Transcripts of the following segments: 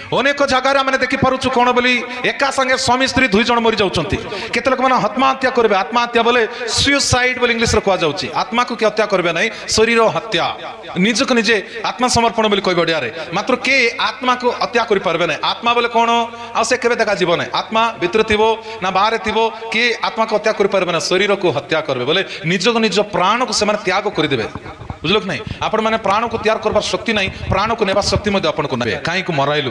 अनेक जगार आम देखिपुँ कौन बोली एका संगे स्वामी स्त्री दुई जन मरी जाऊँ केते लोक मैंने आत्महत्या करेंगे आत्महत्या बोले सुसाइड बोली इंग्लिश कहुच्छी आत्मा को किए हत्या करेंगे ना शरीर हत्या निजक निजे आत्मसमर्पण बोली कह ओडिया मात्र के आत्मा को हत्या करें ना आत्मा बोले कौन आसे केबे देखा जीव ना आत्मा भितर थी ना बाहर थी किए आत्मा को हत्या करें ना शरीर को हत्या करेंगे बोले निजक निज प्राण को से त्याग करदे बुझल कि नहीं आपण मैंने प्राण को त्याग करबार शक्ति नहीं प्राण को नेबा शक्ति आपको ने कहीं को मराइलु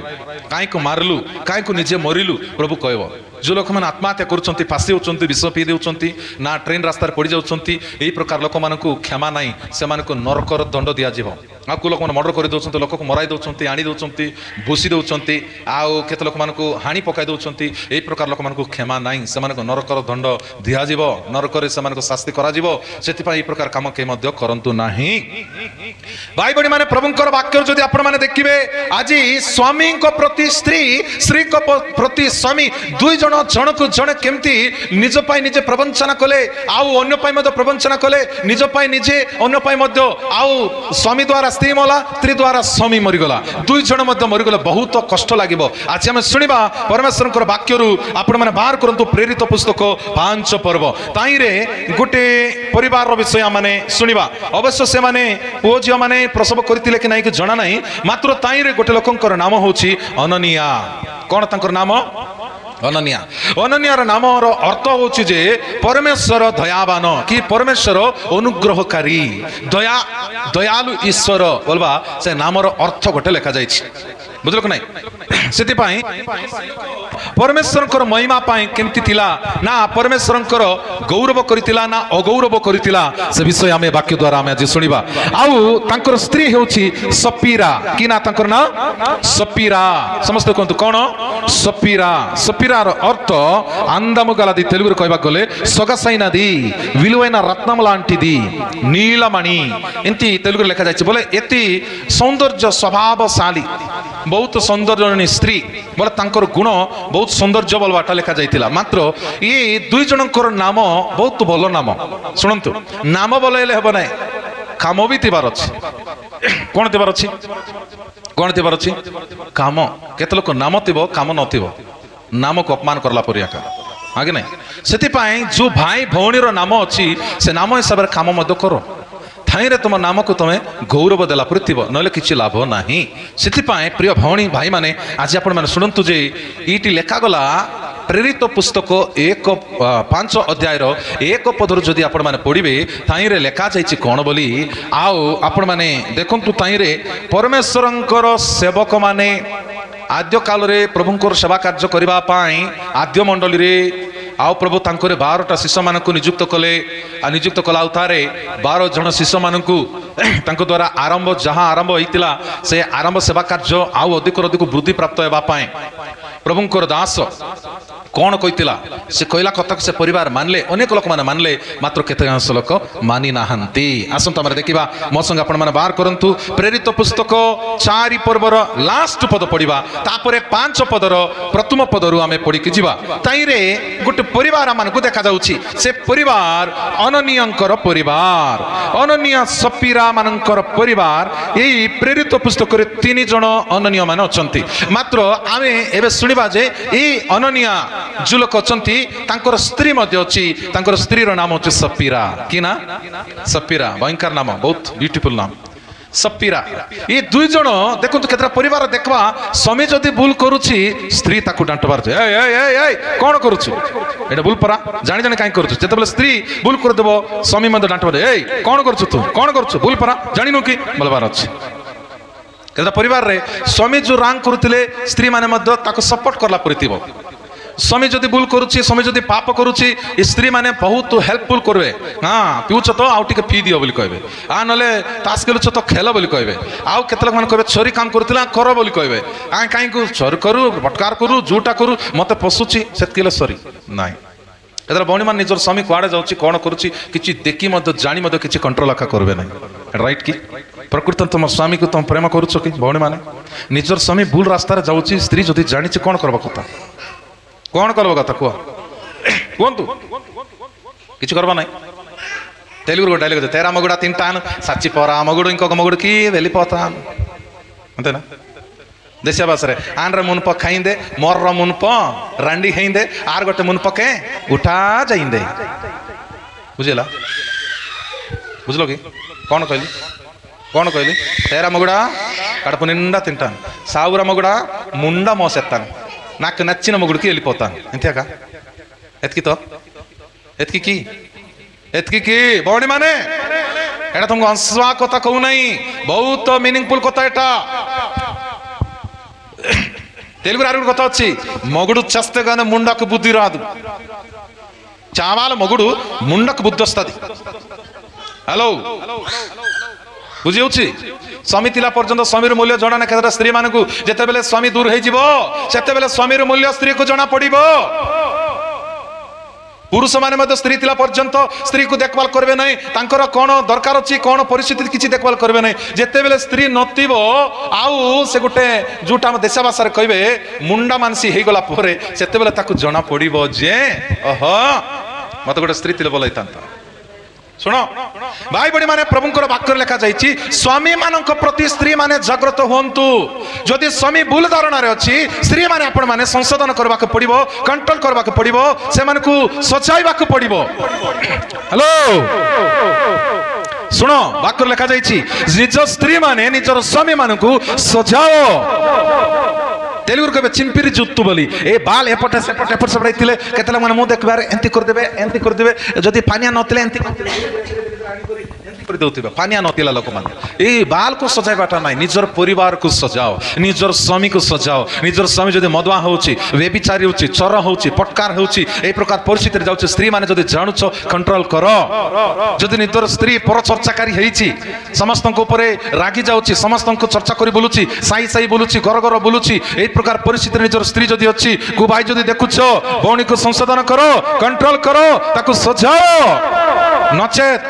कहीं को मारलु कहीं को निजे मरिलु प्रभु कहब जो लोक मैंने आत्महत्या कर फाँसी होती विष पी दे ना ट्रेन रास्तार पड़ जाऊँच यही प्रकार लोक मान क्षमा ना से नरकर दंड दिज्व आ लोक मैंने मर्डर कर दौरान लोक को मराई दौरान आनी दौरान भूसी दौरान आउ केते लोक मान हाणी पकाई दौरान यही प्रकार लोक मान क्षमा ना से नरकर दंड दिज्व नरकर से शास्ति कर प्रकार कम कहीं करतु ना भाई बड़ी माने प्रभुंकर वाक्य जदि आपण माने देखिबे आज स्वामी को प्रति स्त्री स्त्री को प्रति स्वामी दुई जन जन को जन केमती निज पाई निजे प्रवंचना कले आउ अन्य पाई मध्य प्रवंचना कले निज पाई निजे अन्य पाई मध्य आउ स्वामी द्वारा स्त्री मला स्त्री द्वारा स्वामी मरीगला दुई जन मध्य मरीगले बहुत कष्ट लागिबो आज आम शुणिबा परमेश्वर वाक्य आपण माने बाहर करंतु प्रेरित पुस्तक 5 पर्व ताई रे गोटे परिवार विषय माने शुणिबा अवश्य से माने पुओ झियो माने प्रसव करथिले कि नाही कि जणा नाही मात्र ताई रे गोटे लोकंकर नाम होछि अननिया कोन तांकर नाम अनन्या अनन्यार नाम अर्थ होछि जे परमेश्वर दयावान कि परमेश्वर अनुग्रहकारी दया दयालु ईश्वर बोलबा से नामर अर्थ गोटे लेखा जाइछि बुझल कि नहीं से परमेश्वर महिमा पाई केमती थिला ना परमेश्वर गौरव करितिला ना अगौरव करितिला से विषय आमे वाक्य द्वारा आमे आज सुनिबा आउ तांकर स्त्री हेउछि सपीरा कि ना तांकर ना सपीरा समस्त कहंतु कोन सपीरा सपीरार अर्थ आंदामुगलादी तेलुगु रे कहबा गले सगसैनादी विलुवैना रत्नमला अंटिदी नीलमणि एंती तेलुगु रे लेखा जायछि बोले एति सौंदर्य स्वभावशाली बहुत सौंदर्य स्त्री बोले तांकर गुण बहुत सौंदर्य बोलवाटा लेखा जाइतिला मात्र ये दुई जनकर नाम बहुत भल नाम शुणु नाम बोलैले हेब ना काम भी थिबार अछि कोन थिबार अछि कोन थिबार अछि काम केते लोक नाम थिबो काम नथिबो नाम को अपमान करला परिया का आगे नहीं सेति पई जो भाई भौणीर नाम अछि से नाम हिसाब रे काम मद करो थाई रे तुम नाम को तुम्हें गौरव देला पर थिबो नले किछि लाभ नाही सेति पई प्रिय भौणी भाई माने आज आपण माने सुनंतु जे इटी लेखा गला प्रेरित पुस्तक 5 अध्याय 1 पदर जदि आपण माने पढ़िबे ताई रे लेखा जाइछि कोन बोली आओ आपण माने देखंतु ताई रे परमेश्वरंकर सेवक माने आद्य काल रे प्रभुंकर सेवा कार्य करबा पाई आद्य मंडली रे आओ प्रभु तांकरे 12टा शिष्य मानकु नियुक्त कले आ नियुक्त कला उतारे 12 जन शिष्य मानकु तांको द्वारा आरंभ जहां आरंभ होइतिला से आरंभ सेवा कार्य आओ अधिक वृद्धि प्राप्त हेबा पाई प्रभुंकर दास कौन कहितिला से कहला कथक से परिवार मानले अनेक लोक माने मानले मात्र केते अंश लोक मानि नाहंती आसंत हमरे देखिबा मो संग आपण माने बाहर करंतु प्रेरित पुस्तक 4 पर्वर लास्ट पद पढ़िबा तापरे 5 पदर प्रथम पदरु आमे पढ़ी कि जिबा ताई रे गोटे परिवार मानकु देखा जाउछि से परिवार अननियंकर परिवार अननिया सपीरा मानकर परिवार एई प्रेरित पुस्तक रे 3 जन अननिया मान अछंती मात्र आमे एबे सुनिबा जे ए अननिया जो लोक अछंती तांकर स्त्री मध्ये अछि तांकर स्त्री रो नाम अछि सपीरा कि ना सपीरा भयंकर नाम बहुत ब्यूटीफुल नाम सपीरा ये दुई जन देखंतु केतरा परिवार देखबा स्वामी जदी भूल करूछि स्त्री ताकु डांटबार ए ए ए ए कोन करूछु एटा भूल परा जानि जानि काई करूछु जेतबले स्त्री भूल कर देबो स्वामी मध्ये डांटबार ए कोन करूछु तू कोन करूछु भूल परा जानिनु कि बोलबार अछि केतरा परिवार रे स्वामी जो रांग करूतिले स्त्री माने मध्ये ताकु सपोर्ट करला परितिबो स्वामी जदि भूल करुछि स्वामी जदि पाप करुछि स्त्री माने बहुत हेल्पफुल करबे हां पिउछ तो आउ टिके फी दियो बोली कहबे आ नले तास खेलुछ तो खेल बोली कहबे आउ केतलक मान कहबे छोरी काम करतिला कर बोली कहबे आ काई को छोर करू बटकार करू जूटा करू मते पसुछि सेतकेले सरी नाही एदर बौणी मान निजर स्वामी कुआडे जाउछि कोन करुछि किछि देखि मते जानि मते किछि कंट्रोल आका करबे नाही राइट की प्रकृत तुम स्वामी को तुम प्रेम करुछ कि बौणी माने निजर स्वामी भूल रास्ता रे जाउछि स्त्री जदि जानिछि कोन करबा कथा कौन करब कथा कह कहतु कि करवा ना तेलुगु डायलॉग तेरा मगुड़ा 3 टान साची परा मगुड़ इंको मगुड़ की वेली पोता अंतेना देशिया भाषा आनर मुनप खाइंदे मोर मुनप रांडी खाइंदे आर गोटे मुनप के उठा जाइंदे बुझेला बुझलो कि कौन कहली तेरा मगुड़ा कड़प निंडा तिंटान सावुरा मगुड़ा मुंडा मोसेत्तान नाक नच्चिन मगुड़की వెళ్ళిపోతాను ఇంతేగా एतकी की बौणी माने एटा तुमको हंसवा कथा कहू नहीं बहुत मीनिंगफुल कथा एटा तेलुगु आरु कथा अच्छी मगुडु चस्ते गाने मुंडक बुद्धि रादु चावाल मगुडु मुंडक बुद्धि वस्तदी हेलो बुझी होची स्वामी तिला पर्यंत स्वामी मूल्य जना ना केतरा स्त्री मानकु जेते बेले स्वामी दूर हे जिवो सेते बेले स्वामी मूल्य स्त्री को जना पड़िबो पुरुष माने मध्य स्त्री तिला पर्यंत स्त्री को देखभाल करबे नहीं तांकर कोन दरकार अछि कोन परिस्थिति किछि देखभाल करबे नहीं जेते बेले स्त्री नथिबो आउ से गुटे जोटा हम देशा भाषा रे कहबे मुंडा मानसी हे गला परे सेते बेले ताकु जना पड़िबो जे ओहो मते गुटे स्त्री तिला बोलाइतांता सुनो भाई बड़ी माने प्रभुंकर वाक्य लिखा जाइछि स्वामी मानक प्रति स्त्री माने जागृत होंतु जदि स्वामी भूल धारणा रे अछि स्त्री माने आपण माने संशोधन करबा के पड़िबो कंट्रोल करबा के पड़िबो से मानकु सचाइबा के पड़िबो हेलो सुनो वाक्य लिखा जाइछि निज स्त्री माने निजर स्वामी मानकु सजाओ तेलुगु कहबे चिंपिरी जुत्तु बोली ए बाल एपटे सेपटे एपट सेपट इतिले केतला माने मु देखबार एंती कर देबे जदि पानिया नतले एंती कर देउतिबे पानिया नतिला लोक माने ए बाल को सजाइबाटा नाही निजर परिवार को सजाओ निजर स्वामी को सजाओ निजर स्वामी जदि मदवा होउची व्यभिचारी होउची चोर होउची पटकार होउची ए प्रकार परिस्थिति रे जाउची स्त्री माने जदि जानुछो कंट्रोल करो जदि निजर स्त्री पर चर्चाकारी हेइची समस्त को ऊपर रागी जाउची समस्त को चर्चा करी बोलुची साई साई बोलुची घर घर बोलुची ए प्रकार परिस्थिति निजर स्त्री जदि अछि को भाई जदि देखुछो भौणी को संशोधन करो कंट्रोल करो ताको सजाओ नचेत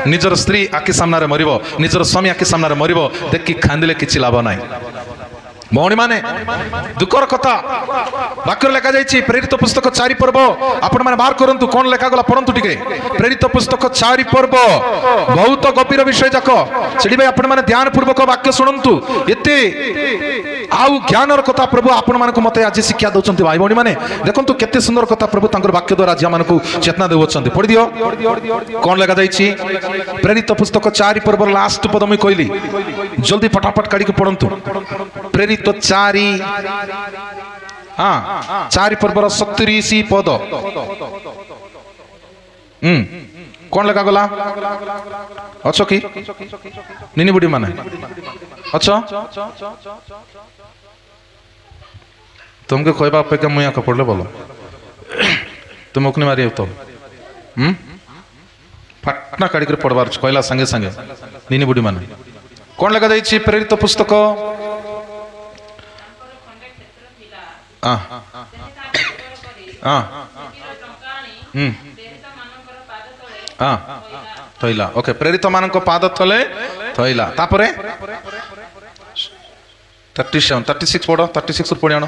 निजर स्त्री आखि सामने मरिबो निजर स्वामी आखि सामने मरिबो देखि खांदिले किछि लाभ नाही भौणी माने दुखर कथा वाक्य लिखा जाइछि प्रेरित पुस्तक 4 पर्व आपण माने बाहर करंतु कोन लेखा गला पढंतु टिके प्रेरित पुस्तक 4 पर्व बहुत गंभीर विषय जाको सेडी भाई आपण माने ध्यान पूर्वक वाक्य सुनंतु एते आउ ज्ञानर कथा प्रभु आपण मानकु मते आज शिक्षा दउचंती भाई भौणी माने देखंतु केते सुंदर कथा प्रभु तांकर वाक्य द्वारा ज्या मानकु चेतना देउचंती पढि दियो कोन लेखा जाइछि प्रेरित पुस्तक 4 पर्व लास्ट पद मैं कहली जल्दी फटाफट काढी के पढंतु प्रेरित 4 पर्वर 70 पद कौन लगा गला अच्छो कि निनी बुढ़ी माने अच्छा तुमके कहबा अपेक्षा मुया का पड़ले बोलो तुम ओकनी मारी तो फटना काढ़ी कर पढ़वार कहला संगे संगे निनी बुढ़ी माने कौन लगा जाइछि प्रेरित पुस्तक थैला ओके प्रेरित मानक पाद तले थैला तापरे 37 36 पढ़ो 36 पढ़ी आनो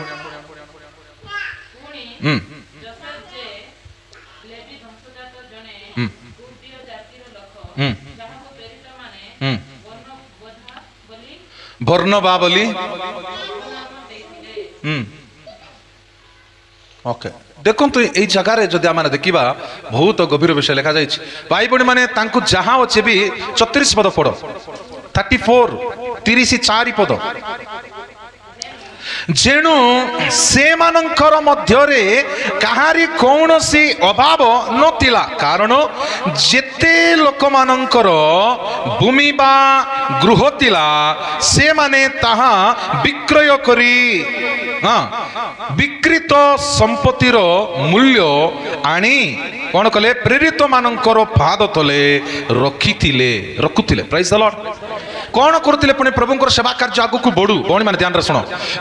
वर्णबा बोली ओके देखो तो यही जगार जदि आम देखा बहुत गभीर विषय लिखा जाए भाई बड़ी माने तांकु जहाँ अच्छे भी 34 पद पढ़ 34 पद जेणु से मानकर मध्यरे कहारी कौनसी अभाव नथिला कारण जेते लोक मानकर भूमि बा गृह तिला से माने ताहा विक्रय करी विकृत संपत्तिर मूल्य आनी कौन कले प्रेरित मानकर पाद तले रखुथिले प्राइज द लॉर्ड कौन करते पुणी प्रभुंकर सेवा कार्य आगु को बढ़ू भौणी मैंने ध्यान शुण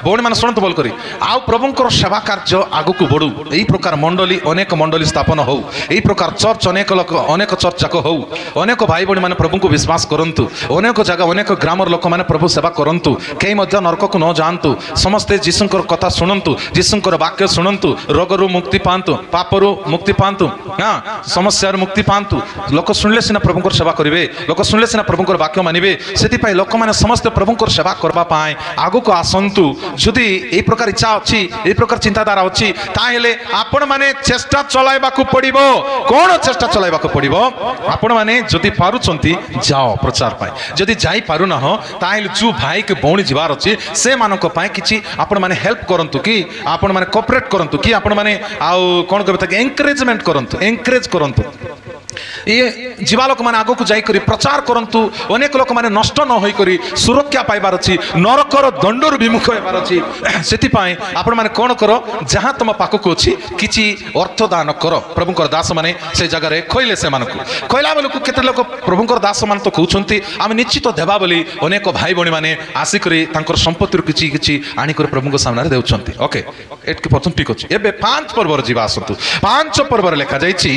भौणी मैंने शुणु बोल करी आउ प्रभुंकर सेवा कार्य आगु को बढ़ू यही प्रकार मंडली अनेक मंडली स्थापन हो यही प्रकार चर्च अनेक लोक अनेक चर्च जाक हो अनेक भाई भौणी मैंने प्रभु को विश्वास करंतु अनेक जगह अनेक ग्रामर लोक मैंने प्रभु सेवा करंतु कई मध्य नरक को न जातु समस्ते जीशुंकर कथा शुणु जीशुंकर वाक्य शुणु रोगरू मुक्ति पातु पापरू मुक्ति पातु हाँ समस्या मुक्ति पातु लोक शुणिले सीना प्रभुंकर सेवा करेंगे लोक शुणिले सीना प्रभुंकर वाक्य मानिबे से लोक मैंने समस्त प्रभु सेवा करने आग को आसतु जदि यही प्रकार इच्छा अच्छी यही प्रकार चिंताधारा अच्छी ताहले आपण माने चेष्टा चलाइबा को पड़िबो कौन चेष्टा चलाइबा को पड़िबो आपण माने जदि पारुचंती जाओ प्रचार पाए जदि जाई पारु न हो ताहले जो भाई के भौणी जीवार अच्छी से मानक पाए किछि आपण माने हेल्प करंतु कि आपण माने कोऑपरेट करंतु कि आपण माने आउ कोन कहबे ताके एनकरेजमेंट करंतु एनकरेज करंतु ये जीवा लोक मैंने आग को जाकर प्रचार करंतु अनेक लोक मैंने नष्ट न होकर सुरक्षा पाइबार अच्छी नरकर दंडर विमुख होबार अच्छी से आपण मैंने कौन कर जहाँ तुम पाखक अच्छी किसी अर्थदान कर प्रभुकर दास मैंने से जगह खोले से खोला बेलू केते लोक प्रभुकर दास मान तो कहते आम निश्चित देवा बोली अनेक भाई भाई मैंने आसिक संपत्ति किसी किसी आणिक प्रभु सामने देउछंती ओके एटके प्रथम ठीक अच्छे एबे 5 पर्वर जीवा आसतु 5 पर्वर लिखा जाइछि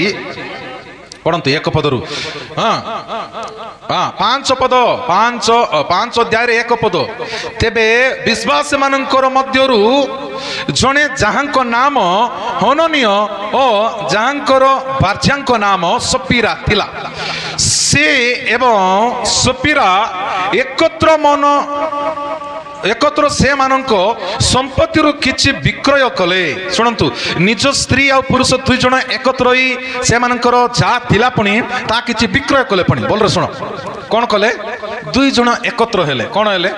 पढ़ंतु एक पदरु हाँ 5 पद 5 अध्याय 1 पद तेबे विश्वास मानकर मध्यरु जने जहांको नाम हननीय ओ जहांकर बार्जांको नाम सपीरा थिला से एवं सपीरा एकत्र से मानक संपत्ति किछि विक्रय कले शुणंतु निज स्त्री आ पुरुष 2 जण एकत्र ही से मानकर जा थिला पुनी ता किछि विक्रय कले पुनी बोल रे सुन कोन कले 2 जण एकत्र हेले कोन हेले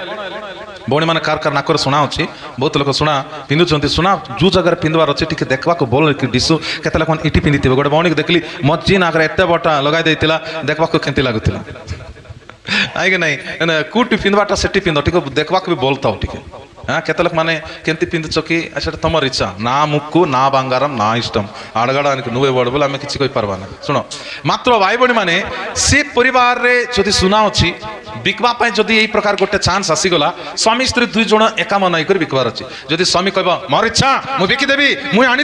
भौणी मैंने कार कार नाकर शुणा अच्छी बहुत लोग शुणा पिंधुंट शुणा जो जगह पिंधवार अच्छे टी देखा बोल डिशु के इटी पिंधि गोटे भौणी देखली मझी नाकर एत बटा लगे देखा केमती लगुला आई नहीं कूटी पिंधवाटा से पिंध टी देखा भी बोलता टी हाँ केत लोक मैंने केमती पिंधुच कि तुम इच्छा ना मुक्कु ना बंगारम ना इष्टम आड़गड़ा नुए बड़ बोले आम कि पार्बा ना शुण मात्र भाई भाई मैंने से परिवार जदि सुना अच्छी बिकवाई जदि यही प्रकार गोटे चान्स आसीगला स्वामी स्त्री 2 जण एका मन होकर बिकबार अच्छी जदि स्वामी कह मोर इच्छा मुझे बिकिदेवी मुझे आनी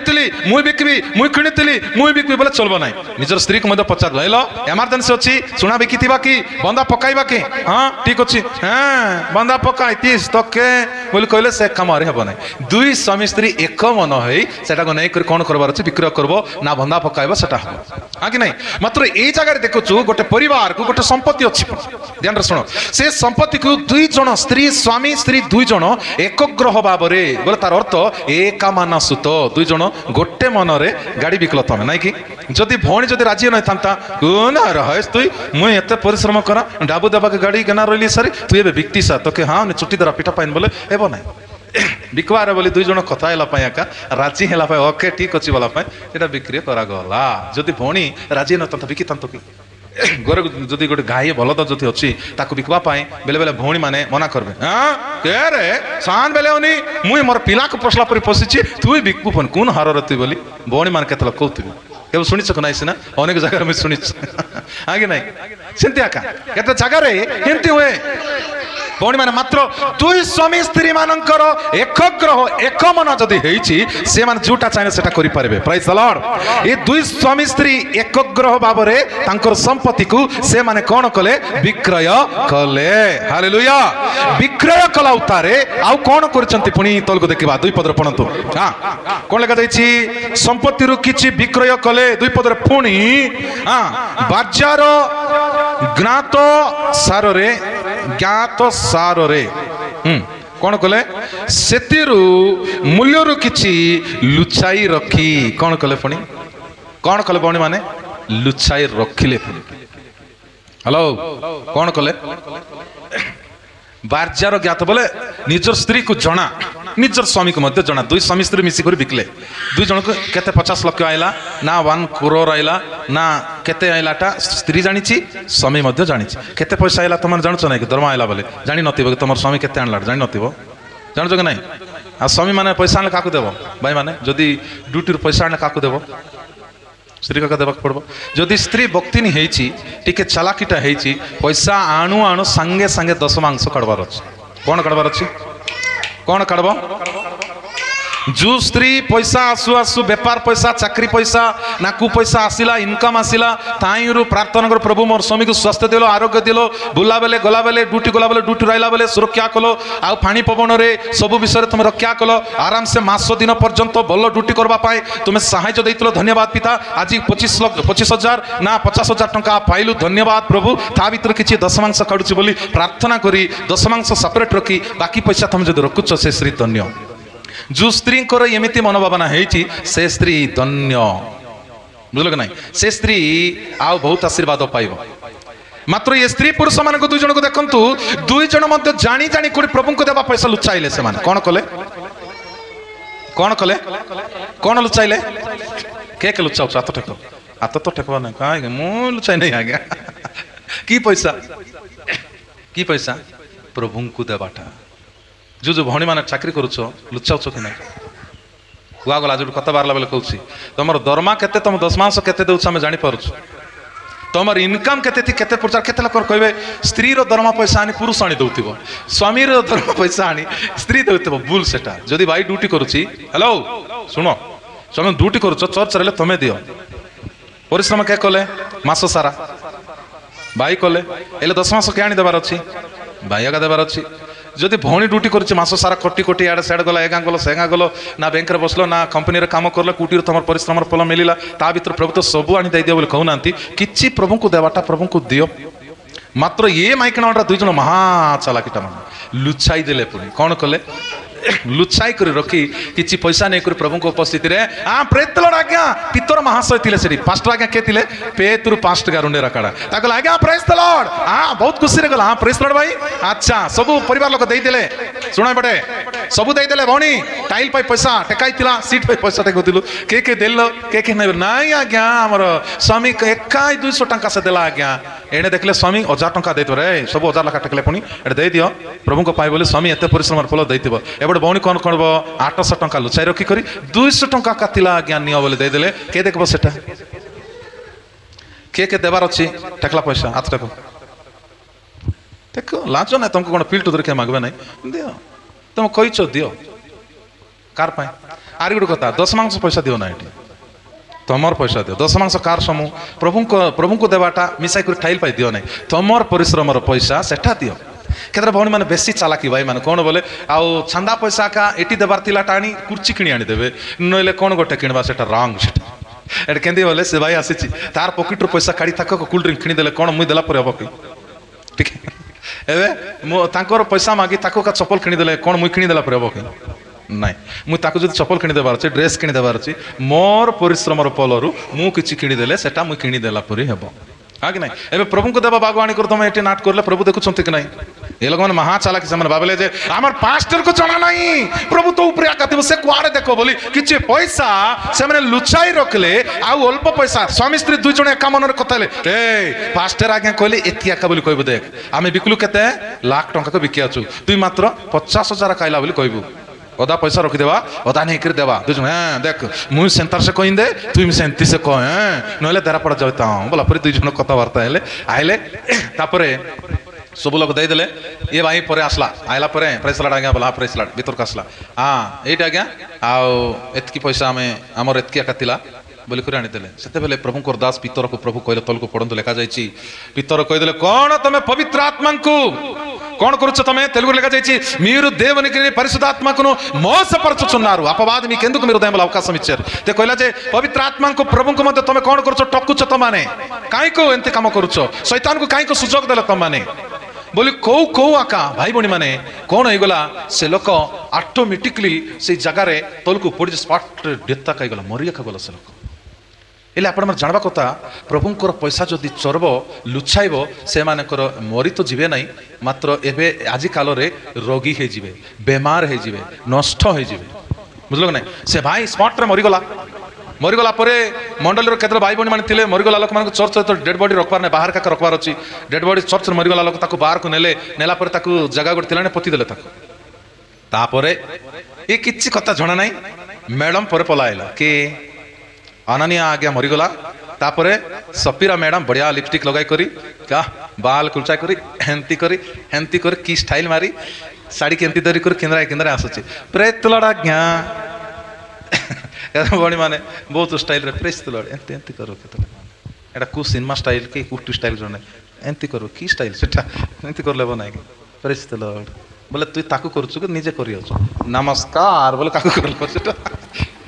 मुझे बिकबी मुझे किणी मुझे बिकबी बोले चलो ना निजर स्त्री को पचार हेलो एमरजेंसी अच्छी सुना बिकी कि बंदा पकाइबा कि हाँ ठीक अच्छे हाँ बंदा पकाई तीस तके बोले कहले से काम हम ना 2 स्वामी स्त्री एक मन हो नहीं कौन करवार अच्छे विक्रय करब ना बंदा पकाइब से हम हाँ कि नहीं मात्र यही जगह देखु गोटे परिवार को गोटे संपत्ति अच्छी ध्यान शुण से संपत्ति को 2 जण स्त्री स्वामी स्त्री 2 जण एकग्रह भाव में बोले तार अर्थ एका माना सुत 2 जण गोटे मन रे गाड़ी बिकल तुम ना कि जदि भौणी जदि राजी नहीं था तु मुझे एत परिश्रम करा डाबू देवा के गाड़ी केना रही सारी तु ए बिकती सा तो हाँ चुटी द्वारा पिठा पाइन बोले एब ना बिकबार बोली 2 जण कथा एका राजी है ओके ठीक अच्छे बोला बिक्री करागला जदि भौणी राजी न था बिकी कि घर जदि गोटे गाई बलद जदि अच्छी ताकू बिकवा बेले बेले भौणी मैंने मना करबे हाँ के रे सान बेले ओनी मुई मोर पिला को पोसला पर पशिची तु बिकबू फोन कौन हार रही बोली भौणी मान केत लोग कहते केवल शुणी ना सीना अनेक जगह में शुणी हाँ कि नहीं सेमती आका केते जगह एमती हुए भौणी मैंने मात्र 2 स्वामी स्त्री मानकर एकग्रह एक मन जदि से माने जोटा चाहिए सेटा करि पारबे प्राइज द लॉर्ड ये 2 स्वामी स्त्री एकग्रह भाव रे तांकर संपत्ति को से माने कोन कले विक्रय कले हालेलुया विक्रय कला उतारे आउ कोन करचंती पुनी तल को देखिबा 2 पद पढंतु हां कोन लगा जाईछि संपत्ति रु किछि विक्रय कले 2 पद पुनी हां बाजार ज्ञात सार रे कौन कले सेतिरु मूल्यरु किछि लुचाई रखी कौन कले पुणी कौन कले पुणी माने लुचाई रखिले हेलो कौन कले बाजार ज्ञात बोले निजर स्त्री को जना निजर स्वामी को मध्य जना 2 स्वामी स्त्री मिसिक बिकले 2 जन को केते 50 लाख आइला ना 1 करोड़ आइला ना केते आइलाटा स्त्री जानी स्वामी मध्य जानी केते पैसा आइला तुम जानछ ना कि दरमा आइला बोले जानी नथिबो कि तुमर स्वामी केते आनला जानी नथिबो जानछ कि नहीं आ स्वामी माने पैसा आनले काकू देबो भाई माने जदी ड्यूटी पैसा आनले काकू देबो स्त्री का देवाक पड़ब जदि स्त्री भक्तिनी होती टिके चलाकीटा होती पैसा आणु आणु सांगे सांगे 10 मांस काड़बार अच्छे कौन काड़बार अच्छे कौन काड़ब जो स्त्री पैसा आसु आसु बेपार पैसा चाकरी पैसा ना कु पैसा आसिला इनकम आसिला ताई प्रार्थना कर प्रभु मोर स्वामी को स्वास्थ्य दिलो आरोग्य दिलो बुला बेले गला बेले ड्यूटी गला बेले ड्यूटी रहिला बेले सुरक्षा कलो आ पानी पवन रे सब विषय तुम रक्षा कलो आराम से मास दिन पर्यंत भल ड्यूटी करबा पाए तुम सहायता देइतलो धन्यवाद पिता आज 25,000 ना 50,000 टंका पाइलु धन्यवाद प्रभु ता भीतर किछि दशमांश काढुछि बोली प्रार्थना करी दशमांश सेपरेट रखी बाकी पैसा तुम जदि रखुछ से स्त्री धन्य जो स्त्री एमती मनोभावना से स्त्री धन्य बुझल कि ना से स्त्री आउ बहुत आशीर्वाद पाइब मात्र ये स्त्री पुरुष मान दुई जन को देखु दुई जन जानी जानी कोई प्रभु को देवा पैसा लुचाइले से कौन कले कौन लुचाइले के लुचाऊ हाथ तो टेक ना कहीं मुझे लुचाई नहीं आज्ञा कि पैसा प्रभु को देवाटा जो जो भणी मैंने चाकरी करुच लुचाऊ कि ना कुआ गला जो कथ बाहर बेले कहूँ तुम दरमा केते तुम 10 मास केते दउछ हम जानि पारुछ तुम इनकम केते केते प्रचार केते लोक कहबे स्त्री रो दरमा पैसा आनी पुरुष आनी दउथिबो स्वामी रो दरमा पैसा आनी स्त्री दउथिबो बुल सेटा जदी भाई ड्यूटी करूची हेलो सुनो स्वामी ड्यूटी करूछ चर्च रे तमे दियो परिश्रम के कले मास सारा भाई कले एले 10 मास के आनी देबार अछि भाई का देबार अछि जदि भौणी ड्यूटी कर मास सारा कोटी कोटी आड़े साइड गला एगा गलो सेगा गलो ना बैंक रे बसलो ना कंपनी रे काम करलो कुटी तुम परिश्रम फल मिलला ता भीतर प्रभु तो सब आनी दे दियो बोले कहूना किछि प्रभु को देवाटा प्रभु को दियो मात्र ये माइकणा दुई जन महा चालाकीटा मान लुचाई देले पुनी कौन कले लुचाई कर रखी किछि पैसा नहीं कर प्रभु को उपस्थिति रे प्रेज द लॉर्ड आज्ञा पितर महाशय थिले सेठी पास्टर आज्ञा के थिले पेतुर 5 टका रुंडे रकाडा ताकल आज्ञा प्रेज द लॉर्ड बहुत खुशी रे गला प्रेज द लॉर्ड भाई अच्छा सब परिवार लोक देई देले सुनाय बटे सब देई देले भौणी टाइल पाई पैसा टेकाइतिला सीट पाई पैसा टेकोतिलु के देलो के नहीं आज्ञा हमर स्वामी एकाई 200 टका से देला आज्ञा एने देखले स्वामी 1000 टका देतो रे सब 1000 लाख टेकले पुनी एटे दे दियो प्रभु को पाई बोले स्वामी एते परिश्रम फल दैतिबो एबड भौणी कौन कौन 800 टका लुचाई रखी करी 200 टका कातिला आज्ञा नियो बोले दे देले के देखबो सेटा के देबार अछि टेकला पैसा हाथ टेको देखो लाजो ना तुमको कौन फिल्ट धर के मांगबे नहीं दियो तुम कहिछ दियो कार पाए आरी गुड कथा 10 मांस पैसा दियो ना एटी तमर पैसा दियो 10 मांस कार समूह प्रभु को देवाटा मिसाई कर ठाइल पाई दियो नहीं तमर परिश्रमर पैसा सेठा दियो केतरा भौणी माने बेसी चालाकी भाई माने कौन बोले आउ छंदा पैसा का एटी देबार तिला टाणी कुर्ची किणी आनी देबे नइले कौन गोटे किणवा सेटा रंग सेटा एट केंदी बोले से भाई आसीची तार पॉकेट रो पैसा काढी ताको कूल ड्रिंक किणी देले कौन मुई देला पर हबो कि ठीक है एबे मो तांकर पैसा मागी ताको का चप्पल किणी देले कौन मुई किणी देला पर हबो कि नहीं मुई ताको जदी चप्पल किणी देबार अछि ड्रेस किणी देबार अछि मोर परिश्रमर फलरु मु किछि किणी देले सेटा मुई किणी देला परि हेबो हा कि नहीं एबे प्रभु को देबा बागवानी कर तुम एटी नाट करले प्रभु देखुछंती कि नहीं ये लोग महा चालाकी से भाविले जे आमर पास्टर को जना नहीं प्रभु तो ऊपर आकातिबो से कुआरे देखो बोली किछि पैसा से माने लुचाई रखले आ अल्प पैसा स्वामी स्त्री दुई जण एका मनर कथाले ए पास्टर आज्ञा कहले एति आका बोली कहबो देख आमे बिकलु केते लाख टंका को बिकियाछु तुई मात्र 50,000 काइला बोली कहबो अदा पैसा रखी देवा अदा नहीं कर देवा दुज देख मुझे सेंटर से कहीं दे तुम सेंती से कह नहले तेरा पड़ जाता हूँ बोला पर दुई जन कथबार्ता हेले आइले तापरे सब लोग दे देले ये भाई पर आसला आइला पर प्रेस लाड आज्ञा बोला प्रेस लाड भीतर आसला हाँ ये आज्ञा आउ एतकी पैसा आम आमर एतकी आकातिला बोली कर आनीदेले से बेले प्रभु दास पितर को प्रभु कहले तल को पढ़ु लिखा जाइए पितर कहीदेले कौन तुम पवित्र आत्मा को कौन करुच तमें तेलुगु लिखा जाइए మీరు దేవునికి పరిశుద్ధాత్మకును మోసపరచుచున్నారు అపవాది మీకు ఎందుకు మీరు హృదయంలో అవకాశం ఇచ్చారు ते कहला जे पवित्र आत्मा को प्रभु को मध्य तुम कौन करुच टकुच तमाने काई को एंते काम करुच शैतान को काई को सुजोग देले तमाने बोली कौ कौ आका भाई भणी माने कौन हो गला से लोक ऑटोमेटिकली से जगह रे तल को पड़ स्पॉट डेथ कई गला मरिया गला से लोक इले आपण मन जानबा कथा प्रभुंकर पैसा जदि चरब लुचाइब से मानकर मरी तो जीवे नहीं मात्र एबे आजि काल रे रोगी हे जीवे बेमार हे जीवे नष्ट हे जीवे बुझलो नहीं से भाई स्पॉट रे मरीगला परे मंडल रो केतरा भाई बहन माने थिले मरीगला लोक मान चर्च तो डेड बॉडी रखबार ने बाहर का रखबार अछि डेड बॉडी चर्च रे मरीगला लोक ताको बाहर को नेला पर ताको जगह गोट थिलाने पति देले ताको तापरे ए किछि कथा जणा नाही मैडम पर पलाइला के अनन्या आज्ञा मरीगला तापरे सपीरा मैडम बढ़िया लिपस्टिक लगाई करी क्या बाल कुलचा करी हेंती करी की स्टाइल मारी साड़ी केंती धरी कर केंद्रा केंद्रा आसुची प्रेत लड़ा आज्ञा ଭଉଣୀ ମାନେ ବହୁତ ଷ୍ଟାଇଲରେ ପ୍ରେସ୍ ଲର୍ଡ ଏମିତି ଏମିତି କରୁ କେତେବେଳେ ଏଇଟା କୁ ସିନେମା ଷ୍ଟାଇଲ କି କୁଟି ଷ୍ଟାଇଲ ଜଣେ ଏମିତି କରୁ କି ଷ୍ଟାଇଲ ସେଟା ଏମିତି କରିଲେ ହେବ ନାହିଁ କି ପ୍ରେସ୍ ଲର୍ଡ ବୋଲେ ତୁଇ ତାକୁ କରୁଛୁ କି ନିଜେ କରିଅଛୁ ନମସ୍କାର ବୋଲେ ତାକୁ କରିଲ ସେଟା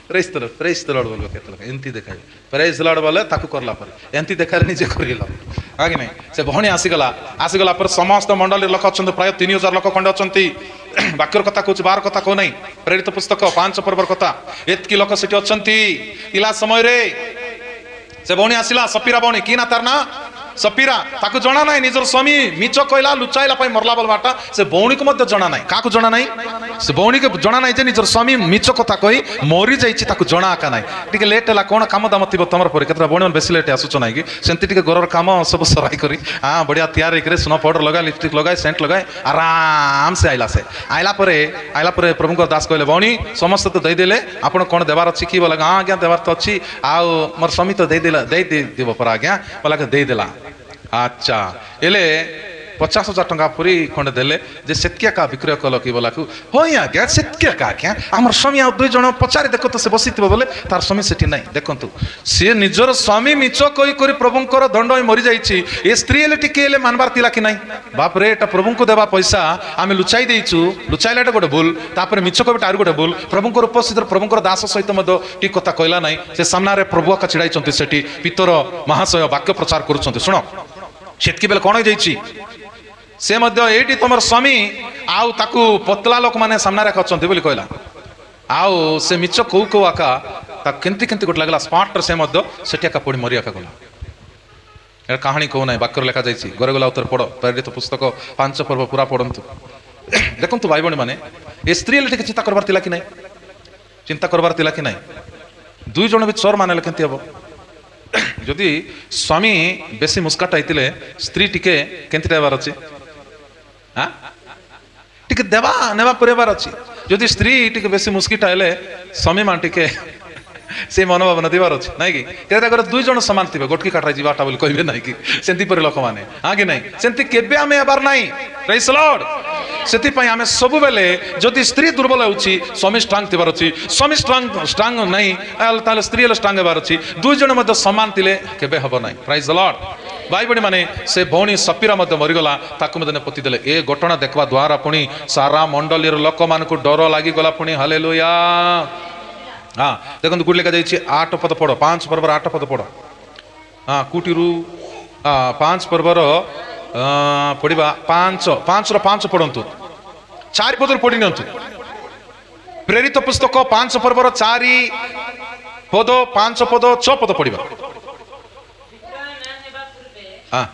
ପ୍ରେସ୍ ଲର୍ଡ ବୋଲ କେତେବେଳେ ଏମିତି ଦେଖାଏ ପ୍ରେସ୍ ଲର୍ଡ ବୋଲେ ତାକୁ କରଲା ପରେ ଏମିତି ଦେଖାରେ ନିଜେ କରିଲ ହଁ କି ନାହିଁ ସେ ଭଉଣୀ ଆସିଗଲା ପରେ ସମସ୍ତ ମଣ୍ଡଳୀର ଲୋକ ଅଛନ୍ତି ପ୍ରାୟ 3000 ଲୋକ ଖଣ୍ଡେ ଅଛନ୍ତି ବାକ୍ୟର କଥା କହୁଛି ବାର କଥା କହୁ ନାହିଁ ପ୍ରେରିତ ପୁସ୍ତକ 5 ପର୍ବର କଥା ଏତିକି ଲୋକ ସେଠି ଅଛନ୍ତି ଇଲା ସମୟରେ ସେ ଭଉଣୀ ଆସିଲା ସପିରା ଭଉଣୀ କି ନା ତାର ନା ସପିରା ତାକୁ ଜଣା ନାହିଁ ନିଜର ସ୍ୱାମୀ ମିଛ କହିଲା ଲୁଚାଇଲା ପାଇଁ ମରଲା ବୋଲବାଟା ସେ ଭଉଣୀକୁ ମଧ୍ୟ ଜଣା ନାହିଁ କାହାକୁ ଜଣା ନାହିଁ ସେ ଭଉଣୀକୁ ଜଣା ନାହିଁ ଯେ ନିଜର ସ୍ୱାମୀ ମିଛ କଥା କହି ମରି ଯାଇଛି ତାକୁ ଜଣା ଆକା ନାହିଁ ଟିକେ ଲେଟ୍ ହେଲା କ'ଣ କାମ ଦାମ ଥିବ ତମର ପରେ କେତେଟା ଭଉଣୀ ବେଶୀ ଲେଟ୍ ଆସୁଛ ନାହିଁ କି ସେମିତି ଟିକେ ଘରର କାମ ସବୁ ସରାଇ କରି ହଁ ବଢ଼ିଆ ତିଆରି ହେଇକରି ସୁନ ପାଉଡର ଲଗାଏ ଲିପଷ୍ଟିକ୍ ଲଗାଏ ସେଣ୍ଟ ଲଗାଏ ଆରାମସେ ଆଇଲା ପରେ ପ୍ରଭୁଙ୍କ ଦାସ କହିଲେ ଭଉଣୀ ସମସ୍ତେ ତ ଦେଇଦେଲେ ଆପଣ କ'ଣ ଦେବାର ଅଛି କି ବୋଲେ ହଁ ଆଜ୍ଞା ଦେବାର ତ ଅଛି ଆଉ ମୋର ସ୍ୱାମୀ ତ ଦେଇଦେବ ପରା ଆଜ୍ଞା ବୋଲେ ଦେଇଦେଲା ଆଚ୍ଛା ହେଲେ 50,000 ଟଙ୍କା ପୁରୀ ଖଣ୍ଡେ ଦେଲେ ଯେ ସେତିକି ଏକା ବିକ୍ରୟ କଲ କି ବୋଲାକୁ ହଇ ଆଜ୍ଞା ସେତିକି ଏକା ଆଜ୍ଞା ଆମର ସ୍ୱାମୀ ଆଉ 2 ଜଣ ପଚାରି ଦେଖ ତ ସେ ବସିଥିବ ବୋଲେ ତାର ସ୍ୱାମୀ ସେଠି ନାହିଁ ଦେଖନ୍ତୁ ସିଏ ନିଜର ସ୍ୱାମୀ ମିଛ କହି କରି ପ୍ରଭୁଙ୍କର ଦଣ୍ଡ ହୋଇ ମରିଯାଇଛି ଏ ସ୍ତ୍ରୀ ହେଲେ ଟିକେ ହେଲେ ମାନବାର ଥିଲା କି ନାହିଁ ବାପରେ ଏଟା ପ୍ରଭୁଙ୍କୁ ଦେବା ପଇସା ଆମେ ଲୁଚାଇ ଦେଇଛୁ ଲୁଚାଇଲା ଏଟା ଗୋଟେ ଭୁଲ ତାପରେ ମିଛ କହିବାଟା ଆହୁରି ଗୋଟେ ଭୁଲ ପ୍ରଭୁଙ୍କର ଉପସ୍ଥିତ ପ୍ରଭୁଙ୍କର ଦାସ ସହିତ ମଧ୍ୟ ଠିକ କଥା କହିଲା ନାହିଁ ସେ ସାମ୍ନାରେ ପ୍ରଭୁ ଆକା ଛିଡ଼ାଇଛନ୍ତି ସେଠି ପିତର ମହାଶୟ ବାକ୍ୟ ପ୍ରଚାର କରୁଛନ୍ତି ଶୁଣ ସେତିକି ବେଲେ କ'ଣ ହେଇଯାଇଛି ସେ ମଧ୍ୟ ଏଇଠି ତମର ସ୍ୱାମୀ ଆଉ ତାକୁ ପତଲା ଲୋକମାନେ ସାମ୍ନାରେ ଅଛନ୍ତି ବୋଲି କହିଲା ଆଉ ସେ ମିଛ କୋଉ ଆକା ତାକୁ କେମିତି ଗୋଟେ ଲାଗିଲା ସ୍ମାର୍ଟରେ ସେ ମଧ୍ୟ ସେଠି ଏକା ପଡ଼ି ମରି ଆକା ଗଲା এটা কাহিনী কেউ নাই বাক্যর লেখা যাইছি ঘরে গলা উত্তর পড় প্রেরিত পুস্তক 5 পর্ব পুরা পড়ন্তু দেখুন ভাই ভণী মানে এ স্ত্রী হেলে টিকে চিন্তা করবার তিলা কি নাই চিন্তা করবার তিলা কি নাই 2 জন বি চোর মানেলে কেমতি হব যদি স্বামী বেশি মুস্কাটা হইতিলে স্ত্রী টিকে কেমতি দেবার আছে হ্যাঁ টিকে দেবা নেবা পরিবার আছে যদি স্ত্রী টিকে বেশি মুস্কিটা হলে স্বামী মান টিকে से मनोभाव नथिबार अछि नै कि केता कर 2 जण समान थिबे गोटकी काटरा जीवाटा बोली कहबे नै कि सेंती पर लोक माने हां कि नै सेंती केबे हमें एबार नै प्रेज लॉर्ड सेति पय हमें सब बेले जदि स्त्री दुर्बल होउची स्वामी स्ट्रांग थिबार अछि स्वामी स्ट्रांग नै ताले स्त्री ले स्ट्रांग हेबार अछि 2 जण मध्ये समान थिले केबे हबो नै प्रेज लॉर्ड भाई बड़ी माने से भौणी सपीरा मध्य मरीगला ताकु मध्य पोती देले ए घटना देखवा द्वारा पुणी सारा मंडलीर लोक मान को डर लागी गला पुणी हालेलुया हाँ देखो गुड़ लेखा जाइए 8 पद पढ़ 5 पर्वर 8 पद पढ़ हाँ कुटीरू 5 पर्वर पढ़ा 5 पढ़ंतु 4 पद पढ़ी नियंतु प्रेरित पुस्तक 5 पर्वर 4 पद 5 पद 6 पद पढ़ा हाँ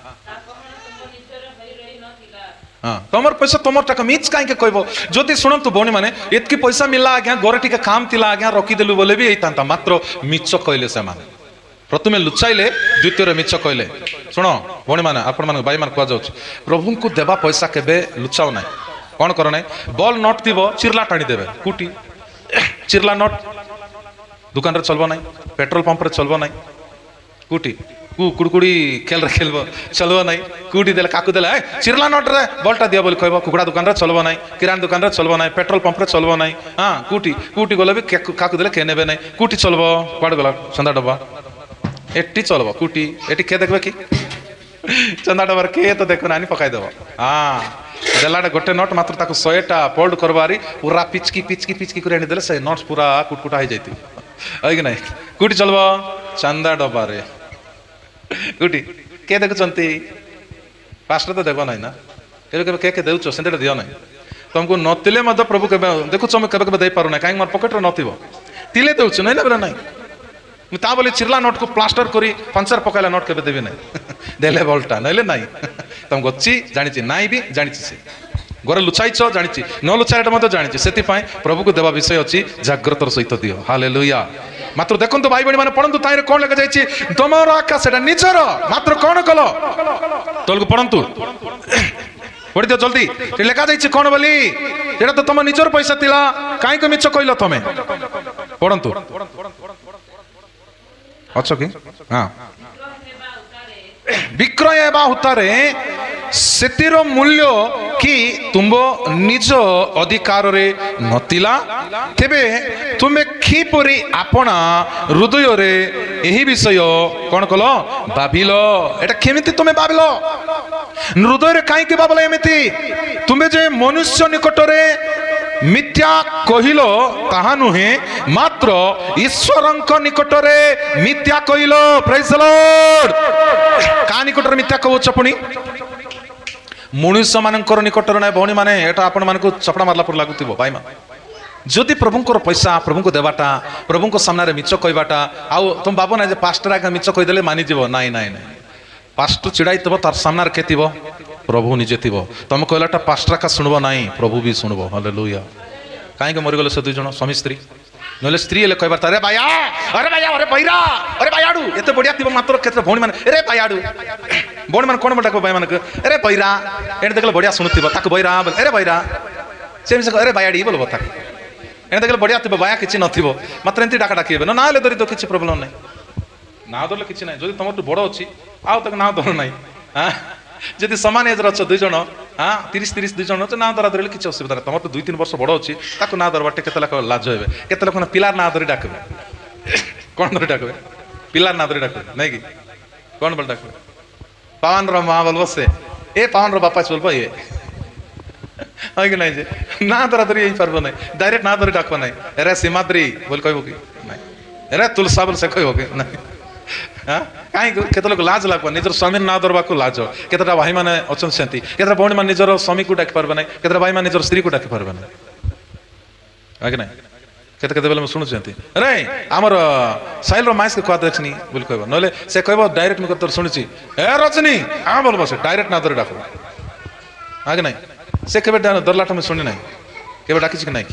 हाँ तुमर पैसा तुमर टाका मिच कहीं कहब जदि शुणु भौणी मैंने एतकी पैसा मिलला आज्ञा घर टी काम थिला आज्ञा रखीदेलु बोले भी होता मात्र मिच कहले से प्रथमे लुचाइले द्वितीय मिच कहले शुण भौणी मैंने आपण मान भाई मान कह जाऊँ प्रभु को देवा पैसा केबे लुचाओ ना कौन कर ना बल नोट थी चिरला टाणी देवे कुटी चिरला नोट दुकान रे चलबो ना पेट्रोल पंप रे चलबो ना कुटी कुड़कुड़ी खेल खेलब चलबो ना कुटी देले काकू देले चिरला नोट रे बलटा दिया बोली कहब कुकुड़ा दुकान रे चलबो ना किराना दुकान रे चलबो ना पेट्रोल पंप रे चलबो ना हां कुटी गले भी काकू देले के नेबे ना कुटी चलबो पाड़ गला चंदा डब्बा एट्टी चलबो कुटी एटी के देखबे कि चंदा डब्बा के तो देखो नानी पकाई देबो हां देलाडे गोटे नोट मात्र ताको 100टा फोल्ड करबारी पूरा पिचकी करे आनी देले से नोट्स पूरा कुटकुटा हो जाइती है कि नहीं कुटी चलबो चंदा डब्बा रे कुटी के देखुंती पास्टर तो देव ना के के देव से दियो ना तुमको नथिले प्रभु के देखु के दे पार ना कहीं मोर पकेट नथिबो तिले देउछु नै ना नहीं ता बोली चिरला नोट को प्लास्टर करी पंचर पकाइला नोट के देबे ना देले बोल्टा नैले नहीं तुमको अच्छी जानी नाई भी जानी से गोरे लुचाइछ जानी न लुचाइटा मत जानी से प्रभु को देवा विषय अच्छी जाग्रतर सहित दियो हालेलुया मात्र देखो भाई बड़ी मैंने पढ़ु ताई कौन लेखा जाइए तुमर आका से निजर मात्र कौन कल तलू पढ़ु पढ़ी दियो जल्दी लेखा जाइए कौन बोली तो तुम निजर पैसा थिला कहीं मिछ कहल तुम पढ़ु अच्छ कि हाँ विक्रय हेबा हुतारे सेतिर मूल्य कि तुम निज अधिकार रे नतिला तेबे तुम्हें खीपरी आपना हृदय रे यही विषय कौन कल भाविल एटा केमिति तुम्हें भाविल हृदय रे काई के भावल एमिति तुम्हें जे मनुष्य निकट रे मिथ्या कहिल ताहा नुहे मात्र ईश्वरंक निकट रे मिथ्या कहिल प्रेज द लॉर्ड का निकट रे मिथ्या कहउछ पुनी मनुष्य मानकर निकट रे भौणी माने एटा आपण मानकु चपड़ा मारला पर लागुतिबो भाई मा जदि प्रभुंकर पैसा प्रभु को देवाटा प्रभु को सामने मिछ कहवाटा आउ तुम बाबू ना जे पास्टर आगे मिछ कहीदेले मानि जीव नाई नाई नाई पास्टर चिड़ाइब तार सामने के प्रभु निजे थी तुम कहलाटा पास्टर का शुणब ना प्रभु भी शुणब हालेलुया कहीं मरीगले से दुई जन स्वामी स्त्री ना स्त्री हेल्ले कहबार अरे भाया अरे भाया अरे बैरा अरे भायाड़ू एत बढ़िया थी मात्र क्षेत्र भौणी मैंने अरे भायाड़ू भौणी मैंने कौन डाक भाई मान अरे बैरा एने देखले बढ़िया शुणुव ताक बैरा अरे बैरा से अरे भायाड़ी बोल ताक एने देखले बढ़िया थी भाया किसी नथिबो मात्र एमती डाका डाकी ना धरी तो किसी प्रोब्लेम ना ना धरले किसी ना जब तुम बड़ अच्छी आउ तक ना धर ना हाँ जदि सामान एज अच्छ दुई जन हाँ 30-30 दुई जन अच्छे ना धरा धरले किसी असुविधा नहीं तुम तो 2-3 वर्ष बड़ अच्छी ताको ना धरवा केते लोक लाज हे केते लोक पिलार ना धरी डाकबे कौन धरी डाकबे पिलार ना धरी डाकबे नहीं कि कौन बोल डाकबे पावन रो माँ बोलबो से ए पावन रो बापा बोलबो ये है कि नहीं जे ना धरा धरी यही पारबो नहीं डायरेक्ट ना धरी डाकबो नहीं अरे सीमाद्री बोल कहबो कि नहीं अरे तुलसा बोल से कहबो कि नहीं हाँ कहीं केत लोक लाज लगवा निजर स्वामी ना धरवा को लाज केतटा भाई मैंने अच्छा सेमती केतटा भौणी मैंने निजर स्वामी को डाकी पारबे नहीं केतटा भाई मैंने निजर स्त्री को डाकी पारबे नहीं है कि नहीं केते केते बेले शुणुचंती अरे आमर साइल रो माइस के कह देखनी बोल कहबो नले से कहबो डायरेक्ट में तोर शुणुची ए रजनी आ बोलबो से डायरेक्ट ना धरी डाकबो है कि नहीं से केबे दरलाट में शुणी नहीं केबे डाकिछ कि नहीं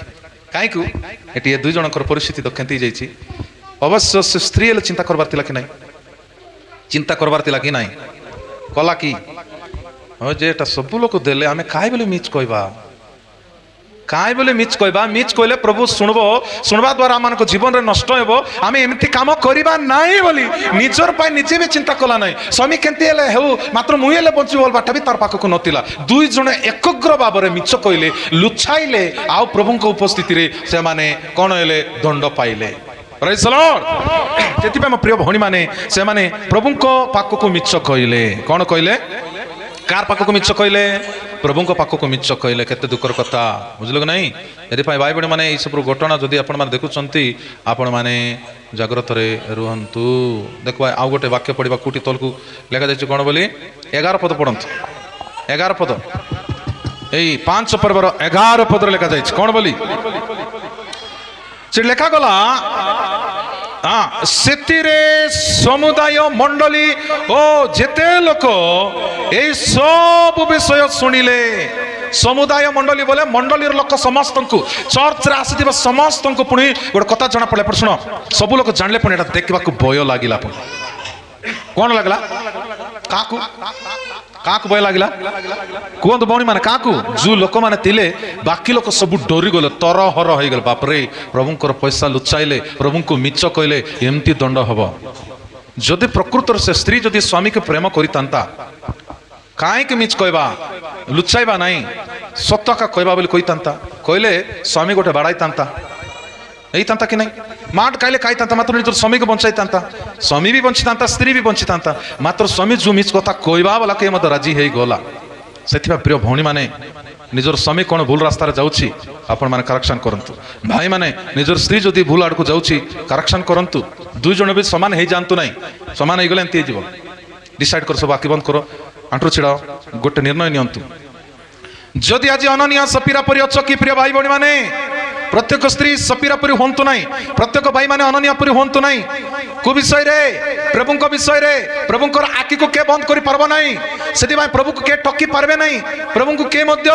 काई को एटी दुई जनकर परिस्थिति तो केंती जाईची अवश्य से स्त्री हेल्ले चिंता करबार तिला कि नहीं चिंता करबार तिला कि नहीं कला कि हाँ जे एटा सब लोक देले आमे काहे बोले मिछ कहबा काहे बोले मिछ कहबा मिछ कहले प्रभु शुणबो शुणबा द्वारा आमान को जीवन रे नष्ट हेबो आमे एमिति काम करिबा नाही बोली निजर पाई निजे भी चिंता कला नाही स्वामी केंती हेले हेउ मात्र मुई हेले बंची बोल बाटा भी तार पाखको नतिला दुई जण एकग्र भाबरे मिछ कहले लुछाइले आ प्रभु को उपस्थिति रे से माने कोन हेले दंड पाइले प्रेज द लॉर्ड जेति मो प्रिय भौणी माने से माने प्रभु को पाखको मिछ कहले कोन कहले कार पाखको मिछ कहले प्रभु को पाखको मिछ कहले केते दुखर कथा बुझलो नहीं यदि भाई बहन माने ई सब घटना जदि आपण माने देखुचंती आपण माने जागृत रे रुहंतु देखो आ गोटे वाक्य पढ़िबा कुटी तल को लेखा जाय कोन बोली 11 पद पढ़ंतु 11 पद एई 5 पर्वर 11 पद रे लेखा जाय कोन बोली से लेखा गला हाँ सेतिरे समुदाय मंडली ओ जेते लोक ए सब विषय शुणिले समुदाय मंडली बोले मंडलीर लोक समस्त को चर्च रे आसीथिबा समस्त को पुणी गोटे कथा जना पड़े पर सुनो सब लोक जानले पुणी एटा देखबा को भय लागिला कौन लगला काकू काकू भय लागिला कहतु भौणी माने काकू जो लोक माने थिले बाकी लोक सब डरी गले तरहर हो गले बाप रे प्रभुंकर पैसा लुचाइले प्रभु को मिछ कहले एमती दंड हब जदि प्रकृतर से स्त्री जदि स्वामी के प्रेम करितांता काहे के मिछ कहबा लुचाइबा नहीं सत्य का कहबा बोली कहितांता कहले स्वामी गोटे बाड़ाइतांता यही तांता कि नहीं माट खाइले खाइता मात्र निजर स्वामी को बंचाइता स्वामी भी बंचिता स्त्री भी बंचिता मात्र स्वामी जो मिछ कथा कहबा वाला के मत राजी हो गला से प्रिय भौणी माने निजर स्वामी कौन भूल रास्ता जाऊँगी आपण माने करेक्शन करंतु भाई माने निजर स्त्री जदि भूल आड़ को जाऊँगी करेक्शन करंतु दुई जन भी समान हो जातु ना समान हो गले एमती हो डिसाइड कर सब आखि बंद करो आंटू छिड़ा गोटे निर्णय नियंतु जदि आज अननिया सपीरा परि अछ कि प्रिय भाई भौणी माने प्रत्येक स्त्री सपीरा परि होंतु नहीं प्रत्येक भाई माने अननिया परि होंतु नहीं को विषय रे प्रभु को विषय रे प्रभु को आखि को के बंद करि परबो नहीं सेति भाई प्रभु को के टकी पारबे नहीं प्रभु को के मध्य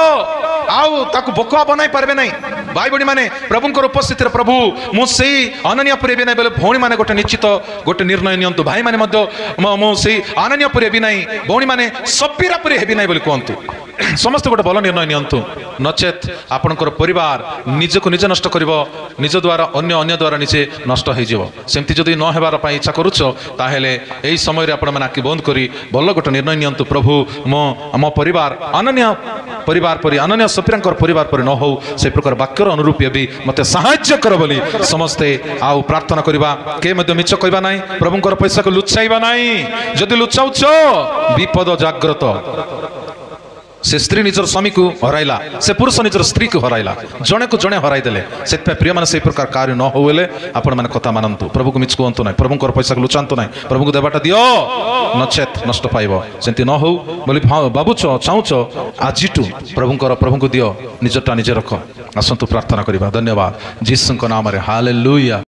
आउ ताकु बोकुआ बनाई पारबे नहीं भाई बड़ी माने प्रभु को उपस्थिति रे प्रभु मु सेई अननिया परि भी नहीं बोले भौणी माने गोटे निश्चित गोटे निर्णय नियंतु भाई माने मध्य मु सेई अननिया परि भी नहीं भौणी माने सपीरा परि हेबी नहीं बोली कहंतु समस्त गोटे भल निर्णय नियंतु नचेत आपणकर परिवार निजको निजे नष्ट कर निज द्वारा अन्य द्वारा निजे नष्ट होमती जदि न होबार इच्छा करुच ताहेले एही समय आपण मैंने आखि बंद करी भल गोटे निर्णय नियंतु प्रभु मो परिवार अनन्य परिवार परि अनन्य सफीरांकर परिवार परि न हो से प्रकार वाक्यर अनुरूप भी मते सहाय्य कर बोली समस्ते आउ प्रार्थना करबा के मध्य मिछ कहबा नाही प्रभुंकर पैसा को लुचाइबा नाही जदि लुचाउछ विपद जाग्रत से स्त्री निजर स्वामी को हराइला से पुरुष निजर स्त्री को हराइला जणे को जणे हराई देले से प्रिय माने से प्रकार कार्य न होले आपण माने कथा मानंतु प्रभु को मिछ कहंतु नाही प्रभु को पैसा को लुचांतु नाही प्रभु को देबाटा दियो नचेत नष्ट पाइबो सेंति न हो बोली बाबुच चाहुच आजिटु प्रभु को दियो निजटा निजे रख आसंतु प्रार्थना करिबा धन्यवाद जीसस को नाम रे हालेलुया।